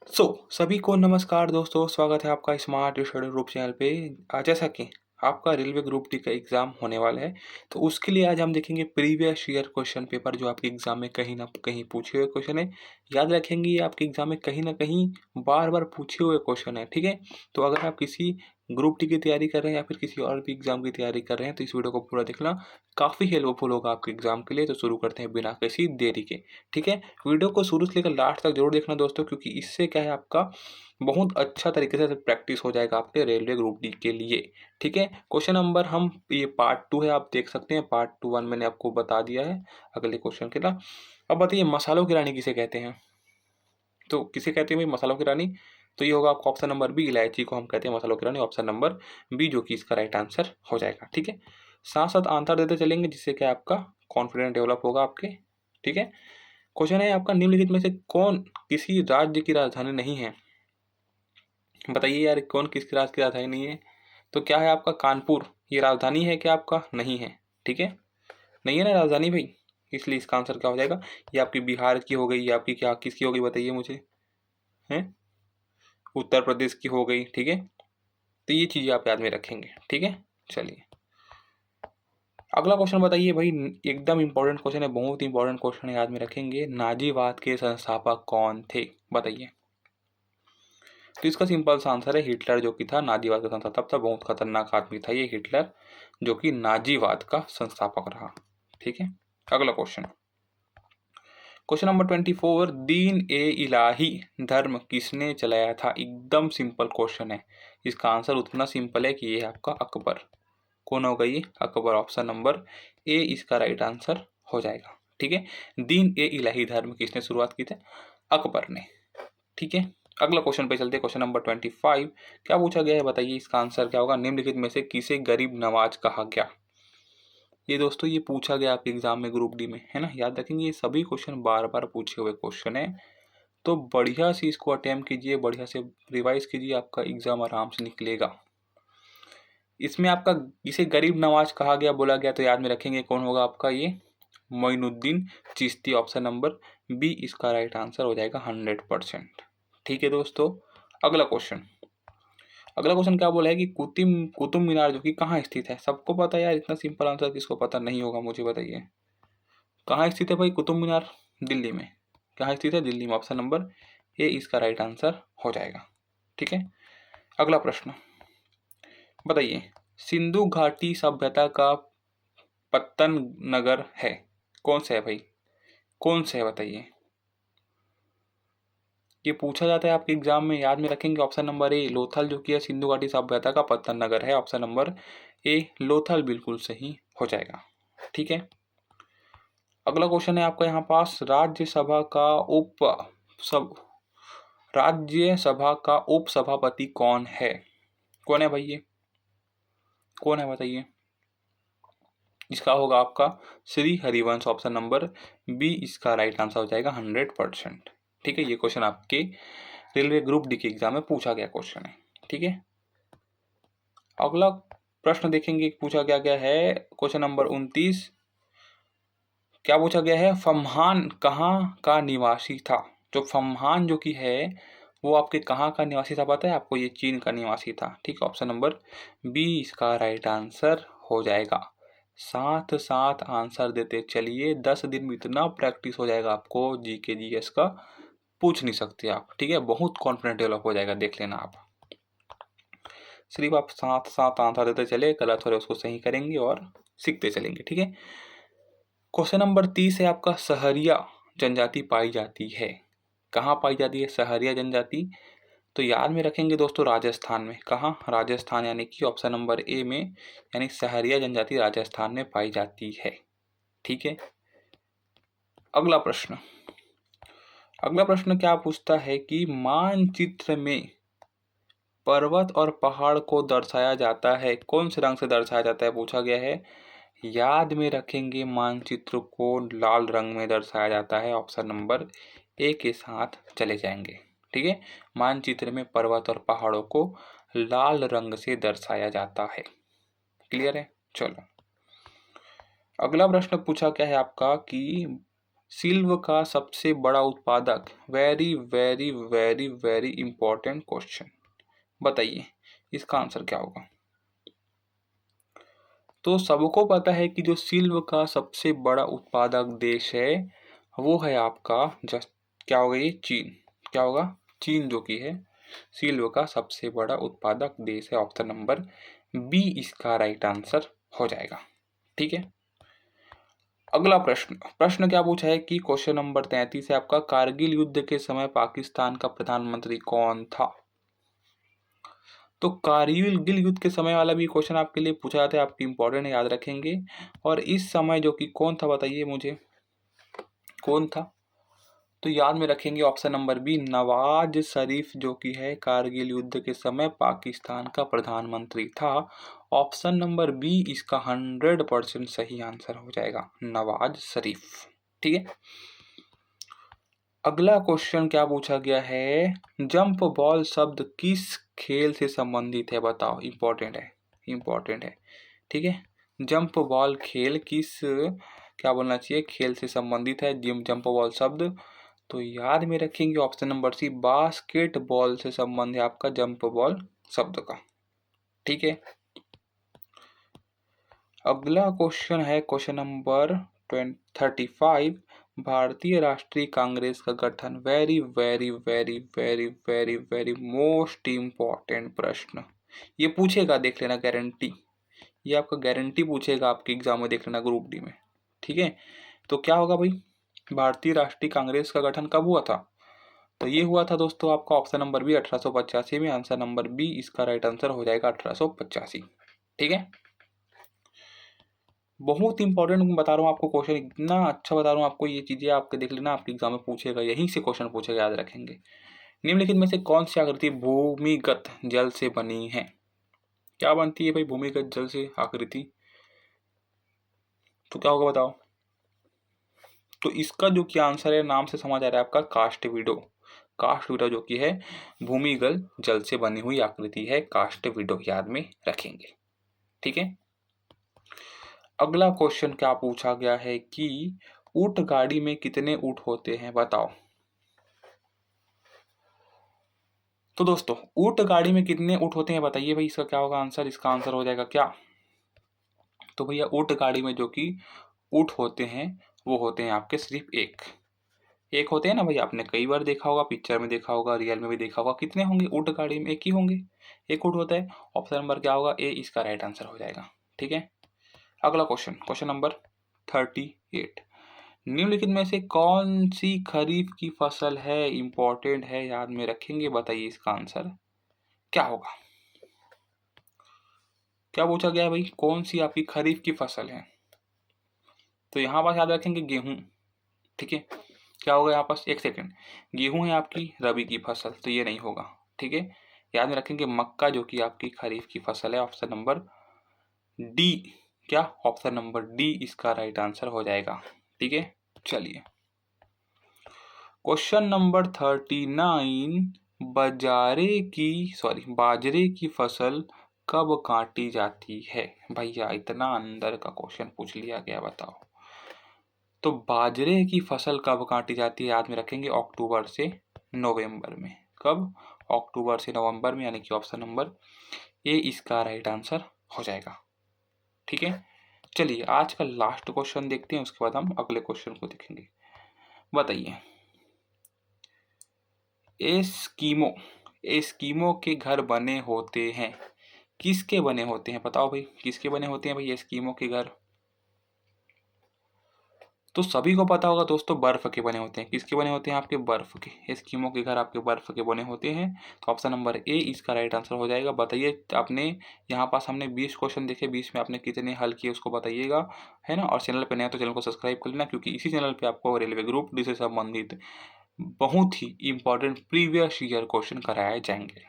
सभी को नमस्कार दोस्तों, स्वागत है आपका स्मार्ट स्टडी ग्रुप चैनल पे। जैसा कि आपका रेलवे ग्रुप डी का एग्ज़ाम होने वाला है, तो उसके लिए आज हम देखेंगे प्रीवियस ईयर क्वेश्चन पेपर जो आपके एग्ज़ाम में कहीं न कहीं पूछे हुए क्वेश्चन है। याद रखेंगे ये आपके एग्ज़ाम में कहीं न कहीं बार-बार पूछे हुए क्वेश्चन है, ठीक है? तो अगर आप किसी ग्रुप डी की तैयारी कर रहे हैं या फिर किसी और भी एग्ज़ाम की तैयारी कर रहे हैं, तो इस वीडियो को पूरा देखना, काफ़ी हेल्पफुल होगा आपके एग्ज़ाम के लिए। तो शुरू करते हैं बिना किसी देरी के, ठीक है? वीडियो को शुरू से लेकर लास्ट तक जरूर देखना दोस्तों, क्योंकि इससे क्या है आपका बहुत अच्छा तरीके से प्रैक्टिस हो जाएगा आपके रेलवे ग्रुप डी के लिए, ठीक है? क्वेश्चन नंबर हम ये पार्ट 2 है, आप देख सकते हैं। पार्ट 2 1 मैंने आपको बता दिया है अगले क्वेश्चन के ना। अब बताइए मसालों की रानी किसे कहते हैं? तो किसे कहते हैं भाई मसालों की रानी? तो ये होगा आपका ऑप्शन नंबर बी, इलायची को हम कहते हैं मसालों की रानी, ऑप्शन नंबर बी जो कि इसका राइट आंसर हो जाएगा, ठीक है? साथ-साथ आंसर देते चलेंगे जिससे क्या आपका कॉन्फिडेंस डेवलप होगा आपके, ठीक है? क्वेश्चन है आपका, निम्नलिखित में से कौन किसी राज्य की राजधानी नहीं है? बताइए यार कौन किसकी राज्य की राजधानी नहीं है? तो क्या है आपका कानपुर, ये राजधानी है क्या आपका? नहीं है, ठीक है? नहीं है ना राजधानी भाई, इसलिए इसका आंसर क्या हो जाएगा? ये आपकी बिहार की हो गई, ये आपकी क्या किसकी हो गई बताइए मुझे? हैं? उत्तर प्रदेश की हो गई, ठीक है? तो ये चीज़ें आप याद में रखेंगे, ठीक है? चलिए अगला क्वेश्चन बताइए भाई, एकदम इंपॉर्टेंट क्वेश्चन है, बहुत इंपॉर्टेंट क्वेश्चन है, याद में रखेंगे। नाजीवाद के संस्थापक कौन थे? बताइए। तो इसका सिंपल सा आंसर है हिटलर, जो कि था नाजीवाद का संस्थापक था। बहुत खतरनाक आदमी था ये हिटलर, जो कि नाजीवाद का संस्थापक रहा, ठीक है? अगला क्वेश्चन, क्वेश्चन नंबर 24, दीन ए इलाही धर्म किसने चलाया था? एकदम सिंपल क्वेश्चन है, इसका आंसर उतना सिंपल है कि ये है आपका अकबर। कौन होगा ये? अकबर, ऑप्शन नंबर ए इसका राइट आंसर हो जाएगा, ठीक है? दीन ए इलाही धर्म किसने शुरुआत की थी? अकबर ने, ठीक है? अगला क्वेश्चन पे चलते हैं, क्वेश्चन नंबर 25। क्या पूछा गया है बताइए, इसका आंसर क्या होगा? निम्नलिखित में से किसे गरीब नवाज कहा गया? ये दोस्तों ये पूछा गया आपके एग्जाम में ग्रुप डी में, है ना? याद रखेंगे ये सभी क्वेश्चन बार बार पूछे हुए क्वेश्चन है, तो बढ़िया से इसको अटेम्प्ट कीजिए, बढ़िया से रिवाइज कीजिए, आपका एग्जाम आराम से निकलेगा। इसमें आपका इसे गरीब नवाज कहा गया, बोला गया, तो याद में रखेंगे कौन होगा आपका ये? Moinuddin Chishti, option number B इसका राइट आंसर हो जाएगा 100%, ठीक है दोस्तों? अगला क्वेश्चन, अगला क्वेश्चन क्या बोला है कि कुतुब मीनार जो कि कहाँ स्थित है? सबको पता है यार, इतना सिंपल आंसर किसको पता नहीं होगा मुझे बताइए। कहाँ स्थित है भाई कुतुब मीनार? दिल्ली में। कहाँ स्थित है? दिल्ली में, ऑप्शन नंबर ए इसका राइट आंसर हो जाएगा, ठीक है? अगला प्रश्न बताइए, सिंधु घाटी सभ्यता का पत्तन नगर है, कौन सा है भाई? कौन सा है बताइए? ये पूछा जाता है आपके एग्जाम में, याद में रखेंगे। ऑप्शन नंबर ए लोथल जो कि है सिंधु घाटी सभ्यता का पत्तन नगर है, ऑप्शन नंबर ए लोथल बिल्कुल सही हो जाएगा, ठीक है? अगला क्वेश्चन है आपका यहाँ पास, सब राज्यसभा का उपसभापति कौन है? कौन है भाई ये? कौन है बताइए? इसका होगा आपका Shri Harivansh, option number B इसका राइट आंसर हो जाएगा 100%, ठीक है? ये क्वेश्चन आपके रेलवे ग्रुप डी के एग्जाम में पूछा गया क्वेश्चन है, ठीक है? अगला प्रश्न देखेंगे, पूछा क्या गया है, क्वेश्चन नंबर 29। क्या पूछा गया है? फम्हान कहाँ का निवासी था? जो फम्हान जो कि है वो आपके कहाँ का निवासी था पता है आपको? ये चीन का निवासी था, ठीक है? ऑप्शन नंबर बी इसका राइट आंसर हो जाएगा। साथ साथ आंसर देते चलिए, 10 दिन में इतना प्रैक्टिस हो जाएगा आपको जीके जीएस का, पूछ नहीं सकते आप, ठीक है? बहुत कॉन्फिडेंट डेवलप हो जाएगा, देख लेना आप। सिर्फ आप साथ साथ आंसर देते चले, गलत हो रहे उसको सही करेंगे और सीखते चलेंगे, ठीक है? क्वेश्चन नंबर 30 है आपका, सहरिया जनजाति पाई जाती है, कहाँ पाई जाती है सहरिया जनजाति? तो याद में रखेंगे दोस्तों राजस्थान में। कहाँ? राजस्थान, यानी कि ऑप्शन नंबर ए में, यानी सहरिया जनजाति राजस्थान में पाई जाती है, ठीक है? अगला प्रश्न, अगला प्रश्न क्या पूछता है कि मानचित्र में पर्वत और पहाड़ को दर्शाया जाता है, कौन से रंग से दर्शाया जाता है पूछा गया है? याद में रखेंगे मानचित्र को लाल रंग में दर्शाया जाता है, ऑप्शन नंबर ए के साथ चले जाएंगे, ठीक है? मानचित्र में पर्वत और पहाड़ों को लाल रंग से दर्शाया जाता है, क्लियर है? चलो अगला प्रश्न पूछा क्या है आपका कि सिल्व का सबसे बड़ा उत्पादक। Very very very very important question. बताइए इसका आंसर क्या होगा। तो सबको पता है कि जो सिल्व का सबसे बड़ा उत्पादक देश है वो है आपका जस्ट क्या होगा ये, चीन। क्या होगा, चीन जो कि है सिल्व का सबसे बड़ा उत्पादक देश है। ऑप्शन नंबर बी इसका राइट आंसर हो जाएगा। ठीक है, अगला प्रश्न। प्रश्न क्या पूछा है कि क्वेश्चन नंबर 33 है आपका, कारगिल युद्ध के समय पाकिस्तान का प्रधानमंत्री कौन था। तो कारगिल युद्ध के समय वाला भी क्वेश्चन आपके लिए पूछा जाता है, आपकी इंपॉर्टेंट याद रखेंगे। और इस समय जो कि कौन था, बताइए मुझे कौन था। तो याद में रखेंगे option number B, Nawaz Sharif जो कि है कारगिल युद्ध के समय पाकिस्तान का प्रधानमंत्री था। ऑप्शन नंबर बी इसका 100% सही आंसर हो जाएगा, नवाज शरीफ। ठीक है, अगला क्वेश्चन क्या पूछा गया है, जंप बॉल शब्द किस खेल से संबंधित है, बताओ। इंपॉर्टेंट है, इंपॉर्टेंट है। ठीक है, जंप बॉल खेल किस, क्या बोलना चाहिए, खेल से संबंधित है जंप बॉल शब्द। तो याद में रखेंगे ऑप्शन नंबर सी, बास्केटबॉल से संबंध है आपका जंप बॉल शब्द का। ठीक है, अगला क्वेश्चन है क्वेश्चन नंबर 35, भारतीय राष्ट्रीय कांग्रेस का गठन। Very very very very very very most important प्रश्न। ये पूछेगा, देख लेना, गारंटी। ये आपका गारंटी पूछेगा आपके एग्जाम में, देख लेना ग्रुप डी में। ठीक है, तो क्या होगा भाई, भारतीय राष्ट्रीय कांग्रेस का गठन कब हुआ था। तो ये हुआ था दोस्तों आपका ऑप्शन नंबर बी 1885 में। आंसर नंबर बी इसका राइट आंसर हो जाएगा 1885। ठीक है, बहुत इंपॉर्टेंट बता रहा हूँ आपको, क्वेश्चन इतना अच्छा बता रहा हूँ आपको, ये चीजें आपके देख लेना, आपके एग्जाम में पूछेगा, यहीं से क्वेश्चन पूछेगा, याद रखेंगे। निम्नलिखित में से कौन सी आकृति भूमिगत जल से बनी है। क्या बनती है भाई भूमिगत जल से आकृति, तो क्या होगा बताओ। तो इसका जो कि आंसर है, नाम से समझ आ रहा है आपका, कास्टविडो। कास्टविडो जो कि है भूमिगत जल से बनी हुई आकृति है, कास्टविडो, याद में रखेंगे। ठीक है, अगला क्वेश्चन क्या पूछा गया है कि ऊंट गाड़ी में कितने ऊंट होते हैं, बताओ। तो दोस्तों ऊंट गाड़ी में कितने ऊंट होते हैं, बताइए भाई, इसका क्या होगा आंसर। इसका आंसर हो जाएगा क्या, तो भैया ऊंट गाड़ी में जो कि ऊंट होते हैं वो होते हैं आपके सिर्फ एक। एक होते हैं ना भाई, आपने कई बार देखा होगा, पिक्चर में देखा होगा, रियल में भी देखा होगा। कितने होंगे ऊंट गाड़ी में, एक ही होंगे, एक ऊंट होता है। ऑप्शन नंबर क्या होगा, ए इसका राइट आंसर हो जाएगा। ठीक है, अगला क्वेश्चन, क्वेश्चन नंबर 38, निम्नलिखित में से कौन सी खरीफ की फसल है, इंपॉर्टेंट है, याद में रखेंगे। बताइए इसका आंसर क्या होगा। क्या पूछा गया है भाई, कौन सी आपकी खरीफ की फसल है। तो यहाँ पास याद रखेंगे गेहूं। ठीक है, क्या होगा यहाँ पास, एक सेकेंड, गेहूं है आपकी रबी की फसल, तो ये नहीं होगा। ठीक है, याद में रखेंगे मक्का जो कि आपकी खरीफ की फसल है। ऑप्शन नंबर डी, क्या, ऑप्शन नंबर डी इसका राइट आंसर हो जाएगा। ठीक है, चलिए क्वेश्चन नंबर 39, बाजरे की फसल कब काटी जाती है। भैया इतना अंदर का क्वेश्चन पूछ लिया गया, बताओ। तो बाजरे की फसल कब काटी जाती है, याद में रखेंगे अक्टूबर से नवंबर में। कब, अक्टूबर से नवंबर में, यानी कि ऑप्शन नंबर ए इसका राइट आंसर हो जाएगा। ठीक है, चलिए आज का लास्ट क्वेश्चन देखते हैं, उसके बाद हम अगले क्वेश्चन को देखेंगे। बताइए, एस्कीमो, एस्कीमो के घर बने होते हैं, किसके बने होते हैं, बताओ भाई, किसके बने होते हैं भाई एस्कीमो के घर। तो सभी को पता होगा दोस्तों, बर्फ के बने होते हैं। किसके बने होते हैं, आपके बर्फ के। एस्कीमो के घर आपके बर्फ के बने होते हैं। तो ऑप्शन नंबर ए इसका राइट आंसर हो जाएगा। बताइए आपने, यहाँ पास हमने 20 क्वेश्चन देखे, 20 में आपने कितने हल किए उसको बताइएगा, है ना। और चैनल पे नया तो चैनल को सब्सक्राइब कर लेना, क्योंकि इसी चैनल पे आपको रेलवे ग्रुप डी से संबंधित बहुत ही इंपॉर्टेंट प्रीवियस ईयर क्वेश्चन कराए जाएंगे।